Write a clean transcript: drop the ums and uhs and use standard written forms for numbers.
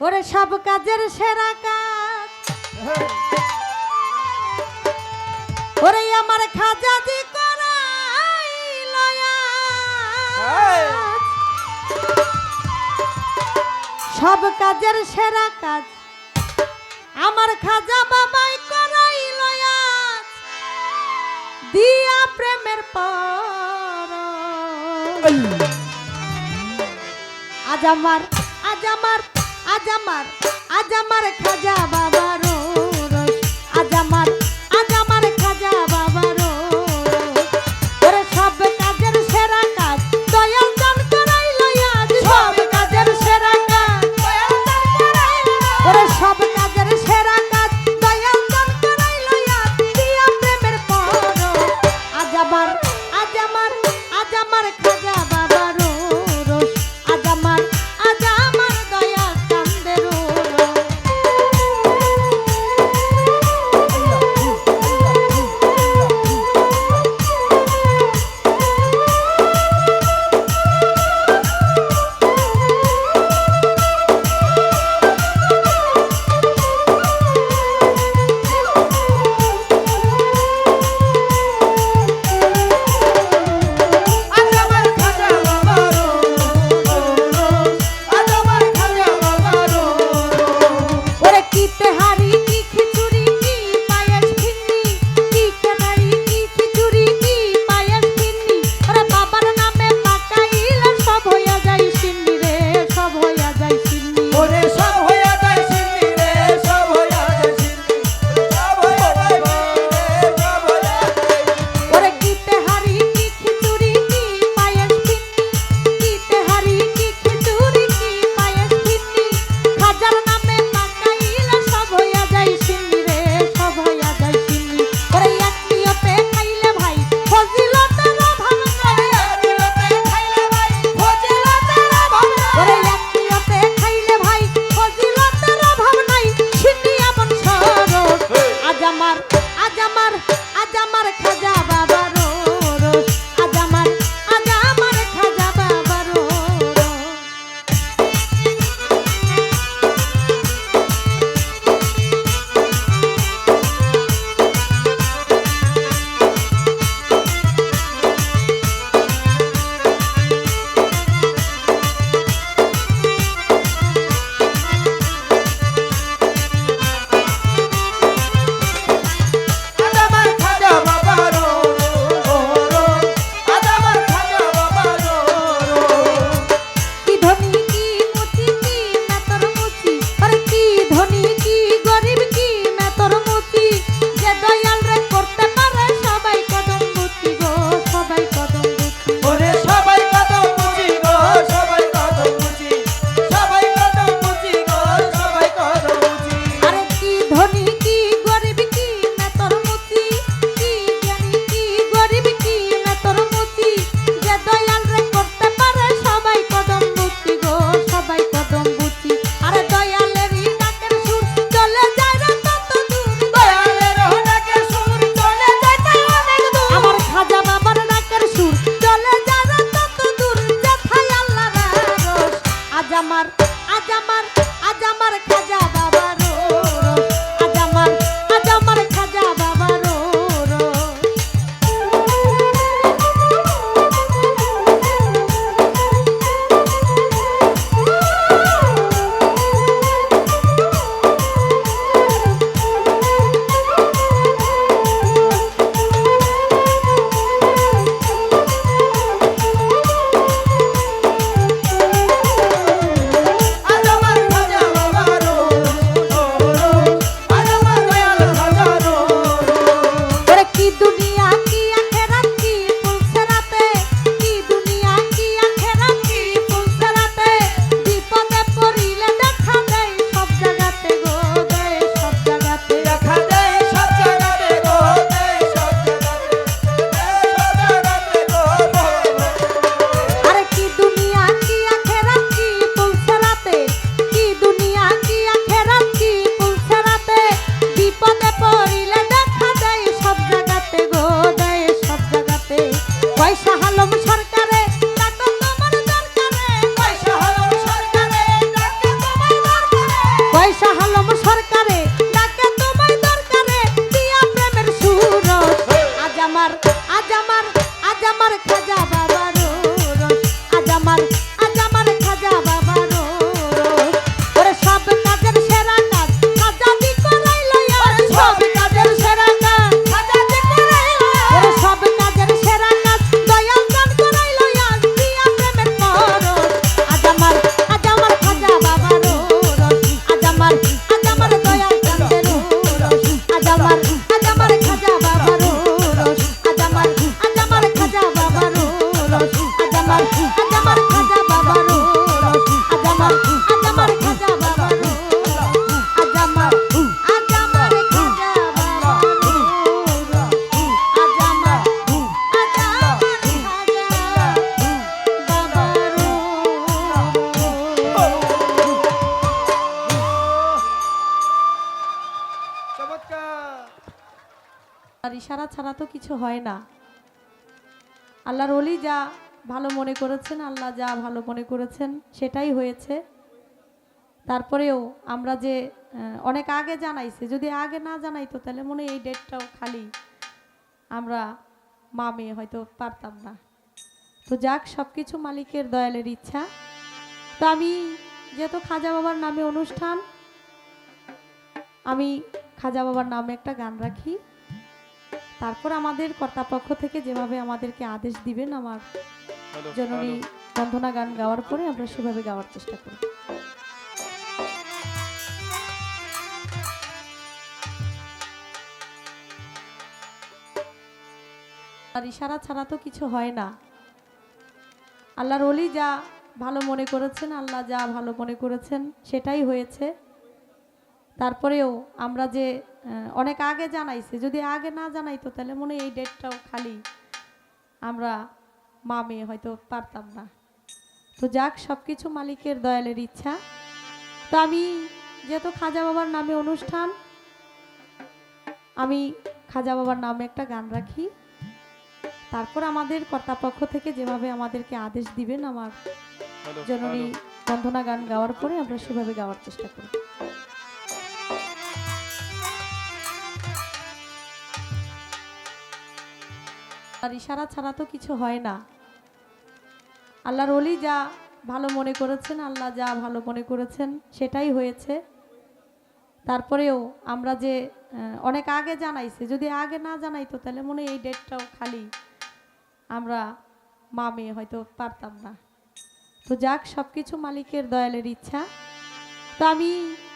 ওরে সব কাজের সেরা কাজ ওরে আমার খাজাজি করাইল আজ। সব কাজের সেরা কাজ আমার খাজা বাবাই করাইল আজ। দিয়া প্রেমের পর আজ আমার আজ আমার আজ আমার আজ আমার খাজা বাবার রোষ। আজ আমার খাজা বাবার ওরে সব কাজের সেরা কাজ দয়াল দান করাইল আজ। সব কাজের সেরা কাজ ওরে সব কাজের সেরা কাজ দয়াল দান করাইল আজ। দিয়া প্রেমের পর আজ আমার খাজা বাবার রোষ। আজ আমার দয়া কান্দের খাজা বাবার রস আজ আমার খাজা বাবার রস ওরে সব কাজের সেরা কাজ খাজা দি করাইলো আর সব কাজের সেরা কাজ খাজা দি করাইলো ওরে সব কাজের সেরা কাজ দয়াল দান করাইলো আজ দিয়া প্রেমের পরশ আজ আমার খাজা বাবার রস আজ আমার দয়াল চাঁদের রস আজ আমার খাজা বাবার রস আজ আমার খাজা বাবার রস আজ আমার খাজা বাবার রস আজ আমার খাজা বাবার রস আজ আমার খাজা আর ইশারা ছাড়া তো কিছু হয় না। আল্লাহর ওলি যা ভালো মনে করেছেন, আল্লাহ যা ভালো মনে করেছেন সেটাই হয়েছে। তারপরেও আমরা যে অনেক আগে জানাইছে, যদি আগে না জানাইতো তাহলে মনে হয় এই ডেটটাও খালি আমরা মা মেয়ে হয়তো পারতাম না। তো যাক, সব কিছু মালিকের দয়ালের ইচ্ছা। তো আমি যেহেতু খাজা বাবার নামে অনুষ্ঠান, আমি খাজা বাবার নামে একটা গান রাখি, তারপর আমাদের কর্তাপক্ষ থেকে যেভাবে আমাদেরকে আদেশ দিবেন আমার জননী বন্দনা গান গাওয়ার পরে আমরা সেভাবে গাওয়ার চেষ্টা করব। আর ইশারা ছাড়া তো কিছু হয় না। আল্লাহর ওলি যা ভালো মনে করেছেন, আল্লাহ যা ভালো মনে করেছেন সেটাই হয়েছে। তারপরেও আমরা যে অনেক আগে জানাইছে, যদি আগে না জানাইতো তাহলে মনে হয় এই ডেটটাও খালি আমরা মা মেয়ে হয়তো পারতাম না। তো যাক, সব কিছু মালিকের দয়ালের ইচ্ছা। তো আমি যেহেতু খাজা বাবার নামে অনুষ্ঠান, আমি খাজা বাবার নামে একটা গান রাখি, তারপর আমাদের কর্তাপক্ষ থেকে যেভাবে আমাদেরকে আদেশ দিবেন আমার জননী বন্দনা গান গাওয়ার পরে আমরা সেভাবে গাওয়ার চেষ্টা করব। আর ইশারা ছাড়া তো কিছু হয় না। আল্লাহর ওলি যা ভালো মনে করেছেন, আল্লাহ যা ভালো মনে করেছেন সেটাই হয়েছে। তারপরেও আমরা যে অনেক আগে জানাইছে, যদি আগে না জানাইতো তাহলে মনে হয় এই ডেটটাও খালি আমরা মা মেয়ে হয়তো পারতাম না। তো যাক, সব কিছু মালিকের দয়ালের ইচ্ছা। তো আমি